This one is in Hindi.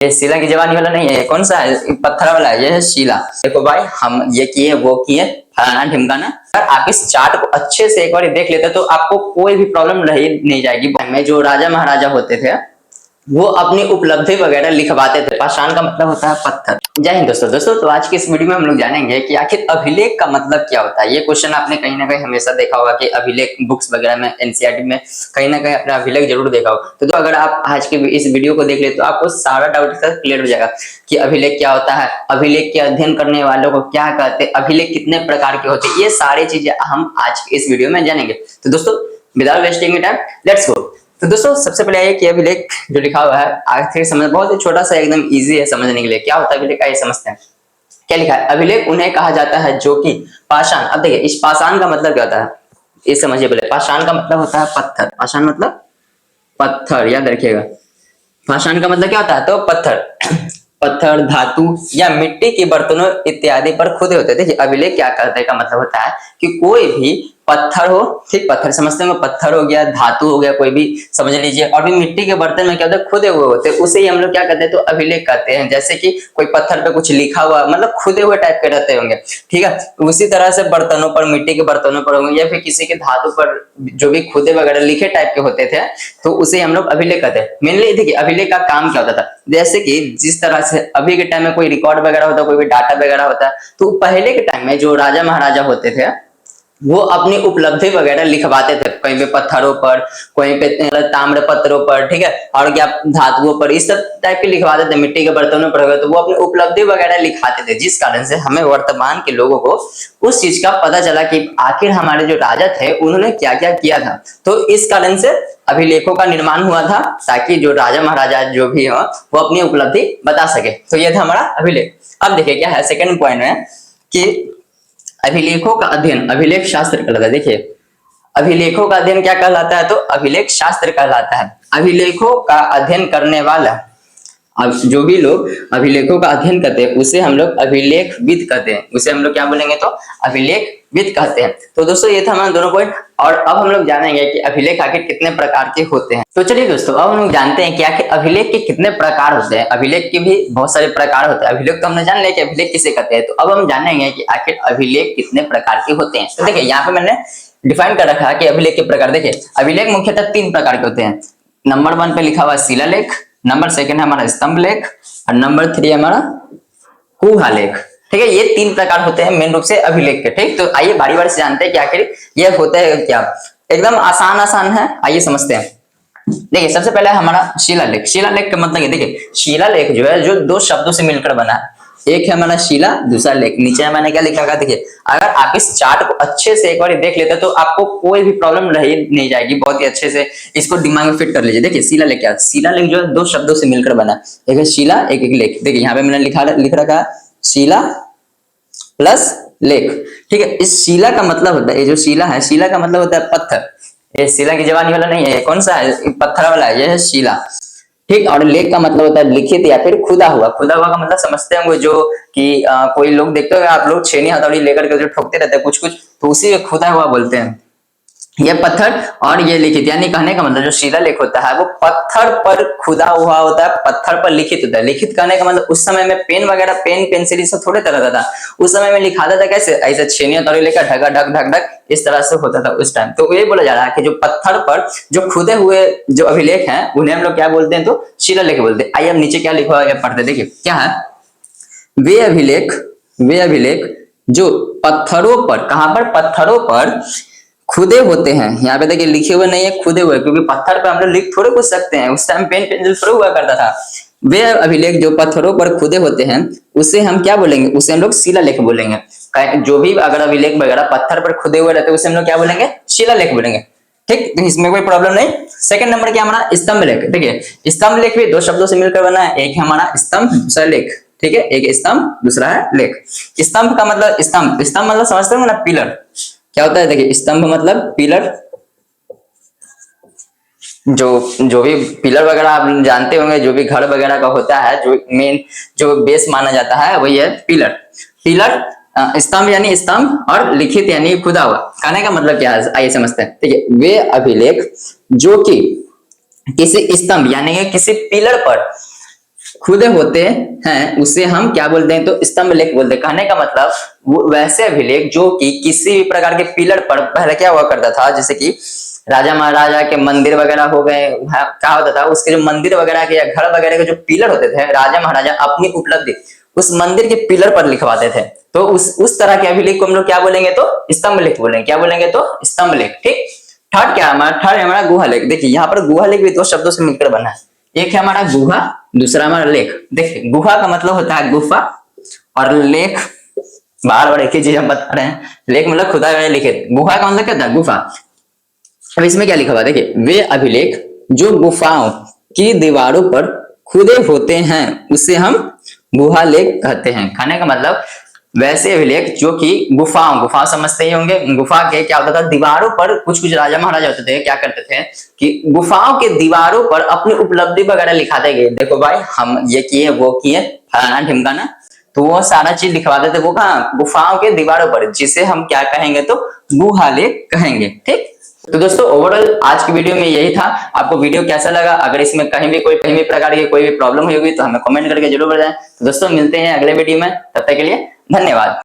ये शीला की जवानी वाला नहीं है, ये कौन सा है, पत्थर वाला है, ये है शीला। देखो भाई, हम ये किए वो किए, फलाना ढिमकाना। अगर आप इस चार्ट को अच्छे से एक बार देख लेते तो आपको कोई भी प्रॉब्लम रही नहीं जाएगी। में जो राजा महाराजा होते थे वो अपनी उपलब्धि वगैरह लिखवाते थे। पाषाण का मतलब होता है पत्थर। जय हिंद दोस्तों। तो आज की इस वीडियो में हम लोग जानेंगे कि आखिर अभिलेख का मतलब क्या होता है। ये क्वेश्चन आपने कहीं ना कहीं हमेशा देखा होगा कि अभिलेख बुक्स वगैरह में, एनसीईआरटी में कहीं ना कहीं अपना अभिलेख जरूर देखा होगा। तो अगर आप आज के इस वीडियो को देख ले तो आपको सारा डाउट क्लियर हो जाएगा कि अभिलेख क्या होता है, अभिलेख के अध्ययन करने वालों को क्या कहते हैं, अभिलेख कितने प्रकार के होते हैं, ये सारी चीजें हम आज के इस वीडियो में जानेंगे। तो दोस्तों without wasting time let's go. तो दोस्तों सबसे पहले ये कि अभिलेख जो लिखा हुआ है आखिर समझ, बहुत ही छोटा सा एकदम इजी है समझने के लिए। क्या होता है अभिलेख, आइए समझते हैं। क्या लिखा है, अभिलेख उन्हें कहा जाता है जो कि पाषाण। अब देखिए इस पाषाण का मतलब क्या होता है, ये समझिए पहले। पाषाण का मतलब होता है पत्थर। पाषाण मतलब पत्थर, याद रखिएगा। पाषाण का मतलब क्या होता है, तो पत्थर, पत्थर, धातु या मिट्टी के बर्तनों इत्यादि पर खुदे होते थे। अभिलेख क्या करते का मतलब होता है कि कोई भी पत्थर हो, ठीक, पत्थर समझते हैं, पत्थर हो गया, धातु हो गया, कोई भी समझ लीजिए, और भी मिट्टी के बर्तन में क्या होता है, खुदे हुए होते हैं, उसे ही हम लोग क्या कहते हैं, तो अभिलेख कहते हैं। जैसे कि कोई पत्थर पे कुछ लिखा हुआ, मतलब खुदे हुए टाइप के रहते होंगे, ठीक है। उसी तरह से बर्तनों पर, मिट्टी के बर्तनों पर होंगे, या फिर किसी के धातु पर जो भी खुदे वगैरह लिखे टाइप के होते थे, तो उसे हम लोग अभिलेख कहते हैं। मेनली देखिए अभिलेख का काम क्या होता था, जैसे कि जिस तरह से अभी के टाइम में कोई रिकॉर्ड वगैरह होता है, कोई भी डाटा वगैरह होता है, तो पहले के टाइम में जो राजा महाराजा होते थे वो अपनी उपलब्धि वगैरह लिखवाते थे, कहीं पे पत्थरों पर, कहीं पे ताम्र पत्रों पर, ठीक है, और क्या धातुओं पर, इस सब टाइप के लिखवाते थे। मिट्टी के बर्तनों पर हो गए तो वो अपनी उपलब्धि वगैरह लिखाते थे, जिस कारण से हमें वर्तमान के लोगों को उस चीज का पता चला कि आखिर हमारे जो राजा थे उन्होंने क्या क्या किया था। तो इस कारण से अभिलेखों का निर्माण हुआ था, ताकि जो राजा महाराजा जो भी हो वो अपनी उपलब्धि बता सके। तो यह था हमारा अभिलेख। अब देखिए क्या है सेकंड पॉइंट में कि अभिलेखों का अध्ययन अभिलेख शास्त्र कहलाता है। देखिए अभिलेखों का अध्ययन क्या कहलाता है, तो अभिलेख शास्त्र कहलाता है। अभिलेखों का अध्ययन करने वाला, अब जो भी लोग अभिलेखों का अध्ययन करते हैं उसे हम लोग अभिलेखविद कहते हैं। उसे हम लोग क्या बोलेंगे, तो अभिलेखविद कहते हैं। तो दोस्तों ये था हमारा दोनों पॉइंट। और अब हम लोग जानेंगे कि अभिलेख आखिर कितने प्रकार के होते हैं। तो चलिए दोस्तों अब हम लोग जानते हैं कि आखिर अभिलेख के कितने प्रकार होते हैं। अभिलेख के भी बहुत सारे प्रकार होते हैं। अभिलेख तो हमने जान लिया कि अभिलेख किसे कहते हैं। तो अब हम जानेंगे कि आखिर अभिलेख कितने प्रकार के होते हैं। तो देखिए यहाँ पे मैंने डिफाइन कर रखा है कि अभिलेख के प्रकार। देखिए अभिलेख मुख्यतः 3 प्रकार के होते हैं। नंबर 1 पे लिखा हुआ शिलालेख, नंबर 2 है हमारा स्तंभ लेख, और नंबर 3 हमारा गुहालेख। ठीक है, ये 3 प्रकार होते हैं मेन रूप से अभिलेख के। ठीक, तो आइए बारी बारी से जानते हैं कि आखिर ये होता है क्या। एकदम आसान है, आइए समझते हैं। देखिए सबसे पहले हमारा शिलालेख। शिलालेख का मतलब देखिए शिलालेख जो है, जो 2 शब्दों से मिलकर बना है। एक है हमारा शिला, दूसरा लेख। नीचे मैंने क्या लिखा है देखिए, अगर आप इस चार्ट को अच्छे से एक बार देख लेते तो आपको कोई भी प्रॉब्लम रही नहीं जाएगी। बहुत ही अच्छे से इसको दिमाग में फिट कर लीजिए। देखिए शिलालेख क्या है, शिलालेख जो है 2 शब्दों से मिलकर बना है। एक है शिला, एक लेख। देखिए यहाँ पे मैंने लिख रखा है शिला प्लस लेख। ठीक है, इस शिला का मतलब होता है, ये जो शिला है, शिला का मतलब होता है पत्थर। ये शिला की जवानी वाला नहीं है, कौन सा है, पत्थर वाला है, ये है शिला। ठीक, और लेख का मतलब होता है लिखित या फिर खुदा हुआ। खुदा हुआ का मतलब समझते होंगे, जो कि कोई लोग देखते हो आप लोग छेनी हथौड़ी लेकर के जो ठोकते रहते हैं कुछ कुछ, तो उसी को खुदा हुआ बोलते हैं। ये पत्थर और ये लिखित, यानी कहने का मतलब जो शिलालेख होता है वो पत्थर पर खुदा हुआ होता है, पत्थर पर लिखित होता है। लिखित कहने का मतलब उस समय में पेन वगैरह, पेन पेंसिल सब थोड़े तरह था। उस समय में लिखाता था कैसे, ऐसे छेनी हथौड़ी लेकर ढक ढक ढक ढक इस तरह से होता था उस टाइम। तो ये बोला जा रहा है कि जो पत्थर पर जो खुदे हुए जो अभिलेख हैं उन्हें हम लोग क्या बोलते हैं, तो शिलालेख बोलते हैं। आइए हम नीचे क्या लिखा है पढ़ते, देखिए क्या है। वे अभिलेख जो पत्थरों पर, कहां पर, पत्थरों पर खुदे होते हैं। यहाँ पे देखिए लिखे हुए नहीं है, खुदे हुए, क्योंकि पत्थर पे हम लोग लिख थोड़े कुछ सकते हैं, उस टाइम पेन पेंसिल थोड़े हुआ करता था। वे अभिलेख जो पत्थरों पर खुदे होते हैं उसे हम क्या बोलेंगे, उसे हम लोग शिलालेख बोलेंगे। जो भी अगर अभिलेख वगैरह पत्थर पर खुदे हुए रहते हैं उसे हम लोग क्या बोलेंगे, शिलालेख बोलेंगे। ठीक, तो इसमें कोई प्रॉब्लम नहीं। सेकंड नंबर क्या हमारा स्तंभ लेख। देखिए स्तंभ लेख भी 2 शब्दों से मिलकर बना है। एक है हमारा स्तंभ, दूसरा लेख। ठीक है, एक स्तंभ, दूसरा है लेख। स्तंभ का मतलब, स्तंभ मतलब समझते हो ना, पिलर। क्या होता है, देखिए स्तंभ मतलब पिलर। जो भी पिलर वगैरह आप जानते होंगे, जो भी घर वगैरह का होता है, जो मेन जो बेस माना जाता है वही है पिलर। स्तंभ यानी स्तंभ, और लिखित यानी खुदा हुआ। कहने का मतलब क्या है, आइए समझते हैं। ठीक है, वे अभिलेख जो कि किसी स्तंभ यानी कि किसी पिलर पर खुदे होते हैं उसे हम क्या बोलते हैं, तो स्तंभ लेख बोलते हैं। कहने का मतलब वो वैसे अभिलेख जो कि किसी भी प्रकार के पिलर पर पहले क्या हुआ करता था, जैसे कि राजा महाराजा के मंदिर वगैरह हो गए, क्या होता था उसके जो मंदिर वगैरह के या घर वगैरह के जो पिलर होते थे, राजा महाराजा अपनी उपलब्धि उस मंदिर के पिलर पर लिखवाते थे। तो उस तरह के अभिलेख को हम लोग क्या बोलेंगे, तो स्तंभ लेख बोलेंगे। क्या बोलेंगे, तो स्तंभ लेख। ठीक। थर्ड क्या हमारा, थर्ड हमारा गुहा लेख। देखिए यहाँ पर गुहा लेख भी दो शब्दों से मिलकर बना है। एक है हमारा गुहा, दूसरा हमारा लेख। देखिए गुहा का मतलब होता है गुफा, और लेख बार बार एक ही चीज हम बता रहे हैं, लेख मतलब खुदा गए लिखे। गुहा का मतलब क्या होता है, गुफा। अब इसमें क्या लिखा हुआ देखिए, वे अभिलेख जो गुफाओं की दीवारों पर खुदे होते हैं उसे हम गुहा लेख कहते हैं। कहने का मतलब वैसे अभिलेख जो कि गुफा समझते ही होंगे, गुफा के क्या होता था, दीवारों पर कुछ कुछ राजा महाराजा होते थे, क्या करते थे कि गुफाओं के दीवारों पर अपनी उपलब्धि वगैरह लिखाते गए। देखो भाई हम ये किए वो किए फलाना ढिमकाना, तो वो सारा चीज लिखवाते थे। वो कहाँ, गुफाओं के दीवारों पर, जिसे हम क्या कहेंगे, तो गुहा लेख कहेंगे। ठीक। तो दोस्तों ओवरऑल आज की वीडियो में यही था। आपको वीडियो कैसा लगा, अगर इसमें कहीं भी प्रकार की कोई भी प्रॉब्लम हुई होगी तो हमें कमेंट करके जरूर बताएं। तो दोस्तों मिलते हैं अगले वीडियो में, तब तक के लिए धन्यवाद।